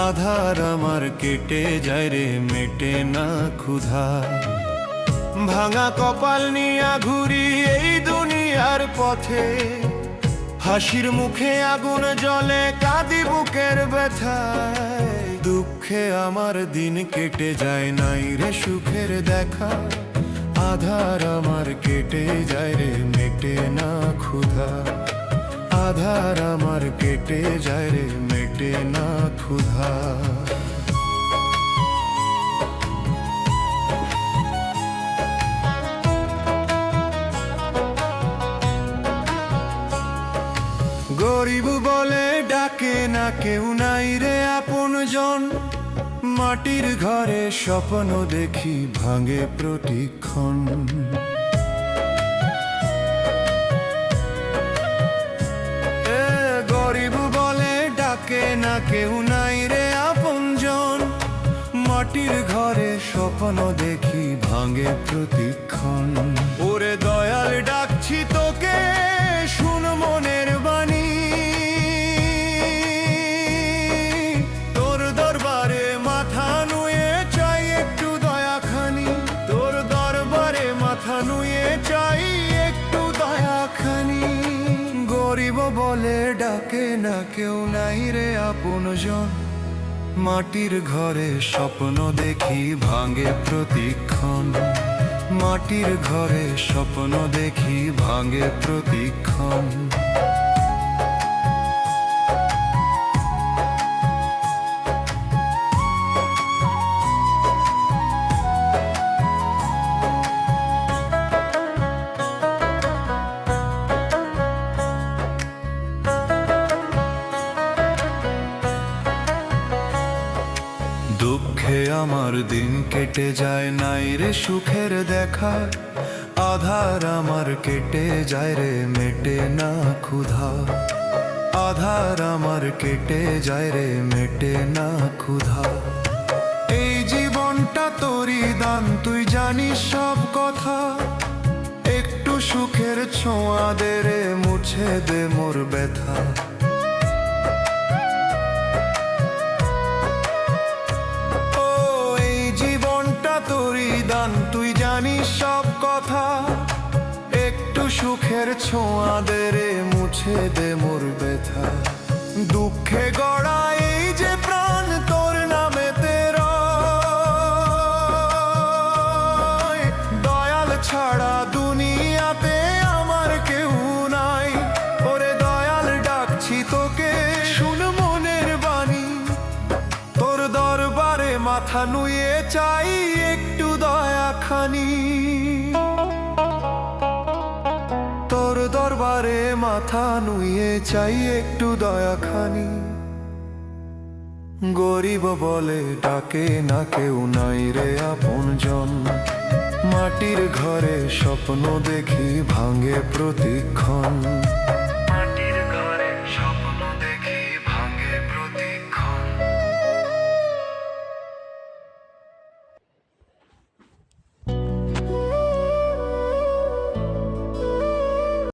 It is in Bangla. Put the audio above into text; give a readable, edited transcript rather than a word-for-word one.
আধার আমার কেটে যায় রে, মেটে না ক্ষুধা। ভাঙা কপাল নিয়া ঘুরি এই দুনিয়ার পথে, হাসির মুখে আগুন জ্বলে, কাঁদি বুকের ব্যথায়। দুঃখে আমার দিন কেটে যায়, নাই রে সুখের দেখা। আধার আমার কেটে যায় রে, মেটে না ক্ষুধা। আধার আমার কেটে যায় রে, মেটে না ক্ষুধা। গরিব বলে ডাকে না কেউ, নাই রে আপনজন। মাটির ঘরে স্বপ্ন দেখি, ভাঙে প্রতিক্ষণ। গরিব বলে ডাকে না কেউ, নাই রে আপনজন। মাটির ঘরে স্বপ্ন দেখি, ভাঙে প্রতিক্ষণ। ওরে দয়াল ডাকছি তোকে, শুন মনের বাণী। তোর দরবারে মাথা নুয়ে চাই একটু দয়াখানি। তোর দরবারে মাথা নুয়ে চাই একটু দয়াখানি। গরিব বলে ডাকে না কেউ, নাই রে আপনজন। মাটির ঘরে স্বপ্ন দেখি, ভাঙে প্রতিক্ষণ। মাটির ঘরে স্বপ্ন দেখি, ভাঙে প্রতিক্ষণ। দুঃখে আমার দিন কেটে যায়, নাই রে সুখের দেখা। আধার আমার কেটে যায় রে, মেটে না ক্ষুধা। আধার আমার কেটে যায় রে, মেটে না ক্ষুধা। এই জীবনটা তোরই দান, তুই জানিস সব কথা। একটু সুখের ছোঁয়া দে রে, মুছে দে মোর ব্যথা। তুই জানিস সব কথা। একটু সুখের ছোঁয়া দে রে, মুছে দে মোর ব্যথা। দুঃখে গড়া এই যে প্রাণ, তোর নামেতে রয়। দয়াল ছাড়া দুনিয়াতে আমার কেউ নাই। ওরে দয়াল ডাকছি তোকে, শুন মনের বাণী। তোর দরবারে মাথা নুয়ে চাই একটু দয়াখানি। তোর দরবারে মাথা নুয়ে চাই একটু দয়াখানি। গরিব বলে ডাকে না কেউ, নাই রে আপনজন। মাটির ঘরে স্বপ্ন দেখি, ভাঙে প্রতিক্ষণ।